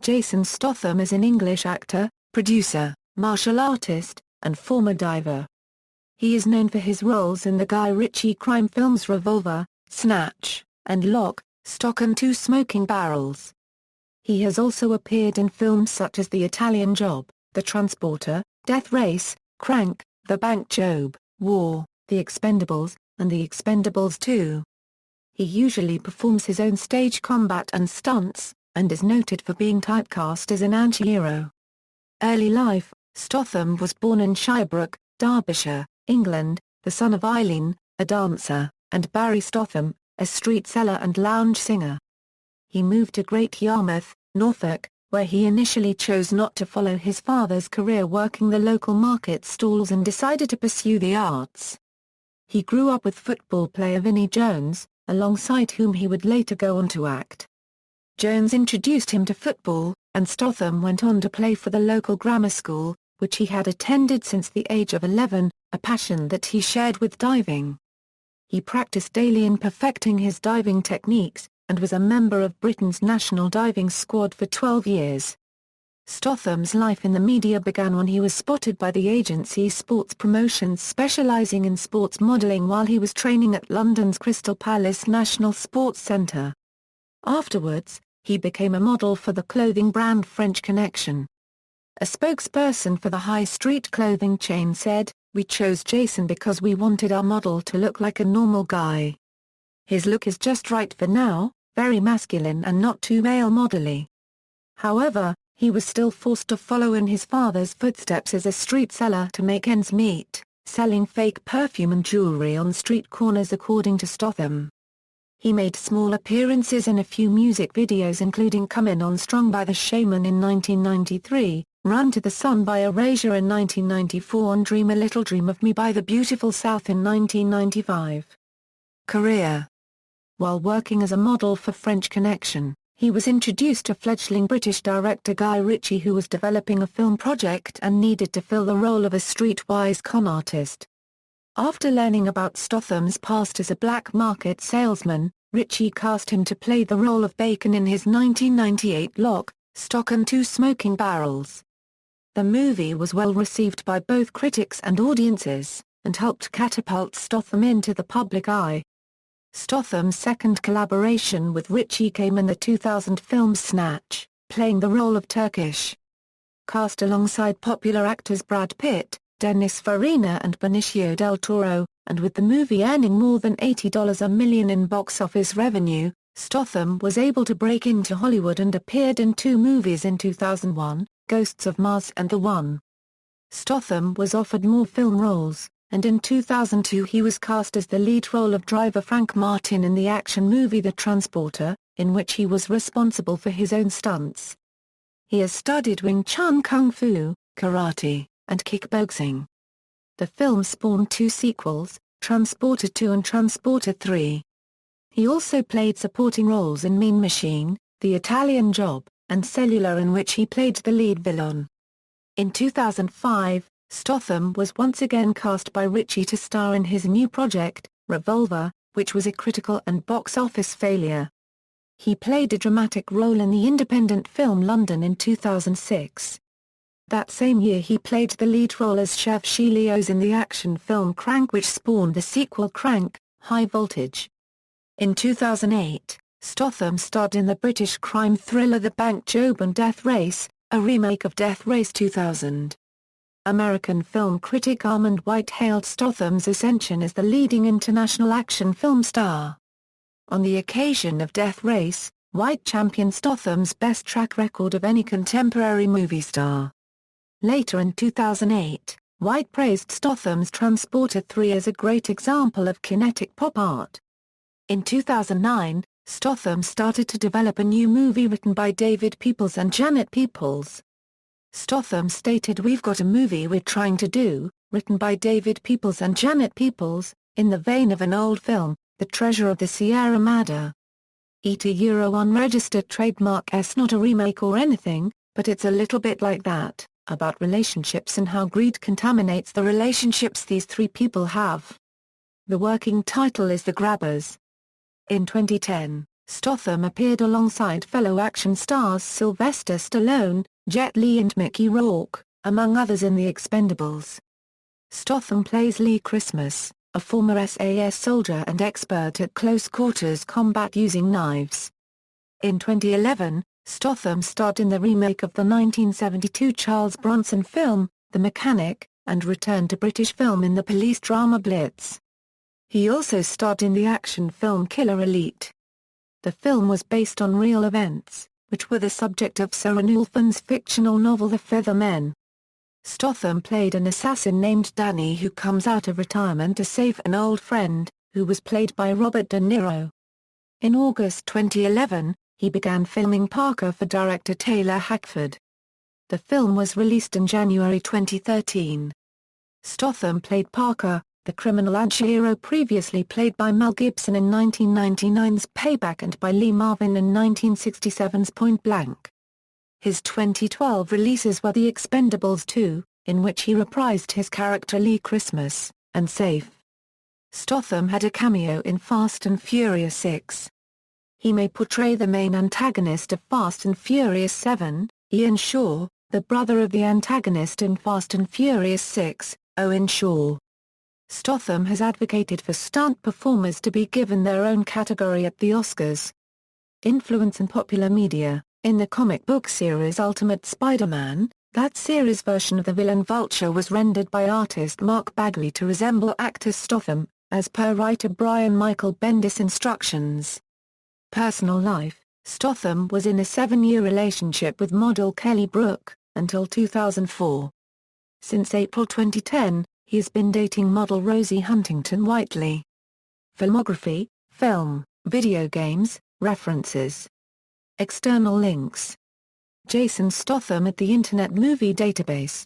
Jason Statham is an English actor, producer, martial artist, and former diver. He is known for his roles in the Guy Ritchie crime films Revolver, Snatch, and Lock, Stock and Two Smoking Barrels. He has also appeared in films such as The Italian Job, The Transporter, Death Race, Crank, The Bank Job, War, The Expendables, and The Expendables 2. He usually performs his own stage combat and stunts, and is noted for being typecast as an antihero. Early life: Statham was born in Shirebrook, Derbyshire, England, the son of Eileen, a dancer, and Barry Statham, a street seller and lounge singer. He moved to Great Yarmouth, Norfolk, where he initially chose not to follow his father's career working the local market stalls and decided to pursue the arts. He grew up with football player Vinnie Jones, alongside whom he would later go on to act. Jones introduced him to football, and Statham went on to play for the local grammar school, which he had attended since the age of 11, a passion that he shared with diving. He practiced daily in perfecting his diving techniques, and was a member of Britain's national diving squad for 12 years. Statham's life in the media began when he was spotted by the agency Sports Promotions specialising in sports modelling while he was training at London's Crystal Palace National Sports Centre. Afterwards, he became a model for the clothing brand French Connection. A spokesperson for the high street clothing chain said, "We chose Jason because we wanted our model to look like a normal guy. His look is just right for now, very masculine and not too male model-y." However, he was still forced to follow in his father's footsteps as a street seller to make ends meet, selling fake perfume and jewelry on street corners according to Statham. He made small appearances in a few music videos including Comin' On Strong by The Shaman in 1993, Run to the Sun by Erasure in 1994 and Dream a Little Dream of Me by The Beautiful South in 1995. Career. While working as a model for French Connection, he was introduced to fledgling British director Guy Ritchie, who was developing a film project and needed to fill the role of a streetwise con artist. After learning about Statham's past as a black market salesman, Ritchie cast him to play the role of Bacon in his 1998 Lock, Stock and Two Smoking Barrels. The movie was well received by both critics and audiences, and helped catapult Statham into the public eye. Statham's second collaboration with Ritchie came in the 2000 film Snatch, playing the role of Turkish. Cast alongside popular actors Brad Pitt, Dennis Farina and Benicio del Toro, and with the movie earning more than $80 million in box office revenue, Statham was able to break into Hollywood and appeared in two movies in 2001, Ghosts of Mars and The One. Statham was offered more film roles, and in 2002 he was cast as the lead role of driver Frank Martin in the action movie The Transporter, in which he was responsible for his own stunts. He has studied Wing Chun Kung Fu, karate, and kickboxing. The film spawned two sequels, Transporter 2 and Transporter 3. He also played supporting roles in Mean Machine, The Italian Job, and Cellular, in which he played the lead villain. In 2005, Statham was once again cast by Ritchie to star in his new project, Revolver, which was a critical and box office failure. He played a dramatic role in the independent film London in 2006. That same year he played the lead role as Chef Chelios in the action film Crank, which spawned the sequel Crank, High Voltage. In 2008, Statham starred in the British crime thriller The Bank Job and Death Race, a remake of Death Race 2000. American film critic Armand White hailed Statham's ascension as the leading international action film star. On the occasion of Death Race, White championed Statham's best track record of any contemporary movie star. Later in 2008, White praised Statham's Transporter 3 as a great example of kinetic pop art. In 2009, Statham started to develop a new movie written by David Peoples and Janet Peoples. Statham stated, "We've got a movie we're trying to do, written by David Peoples and Janet Peoples, in the vein of an old film, The Treasure of the Sierra Madre. Euro unregistered trademark, not a remake or anything, but it's a little bit like that, about relationships and how greed contaminates the relationships these three people have." The working title is The Grabbers. In 2010, Statham appeared alongside fellow action stars Sylvester Stallone, Jet Li and Mickey Rourke, among others in The Expendables. Statham plays Lee Christmas, a former SAS soldier and expert at close-quarters combat using knives. In 2011, Statham starred in the remake of the 1972 Charles Bronson film, The Mechanic, and returned to British film in the police drama Blitz. He also starred in the action film Killer Elite. The film was based on real events, which were the subject of Sir Ranulpho's fictional novel The Feather Men. Statham played an assassin named Danny who comes out of retirement to save an old friend, who was played by Robert De Niro. In August 2011, he began filming Parker for director Taylor Hackford. The film was released in January 2013. Statham played Parker, the criminal antihero previously played by Mel Gibson in 1999's Payback and by Lee Marvin in 1967's Point Blank. His 2012 releases were The Expendables 2, in which he reprised his character Lee Christmas, and Safe. Statham had a cameo in Fast and Furious 6. He may portray the main antagonist of Fast and Furious 7, Ian Shaw, the brother of the antagonist in Fast and Furious 6, Owen Shaw. Statham has advocated for stunt performers to be given their own category at the Oscars. Influence in popular media. In the comic book series Ultimate Spider-Man, that series' version of the villain Vulture was rendered by artist Mark Bagley to resemble actor Statham, as per writer Brian Michael Bendis' instructions. Personal life. Statham was in a 7-year relationship with model Kelly Brook, until 2004. Since April 2010, he has been dating model Rosie Huntington-Whiteley. Filmography, film, video games, references. External links. Jason Statham at the Internet Movie Database.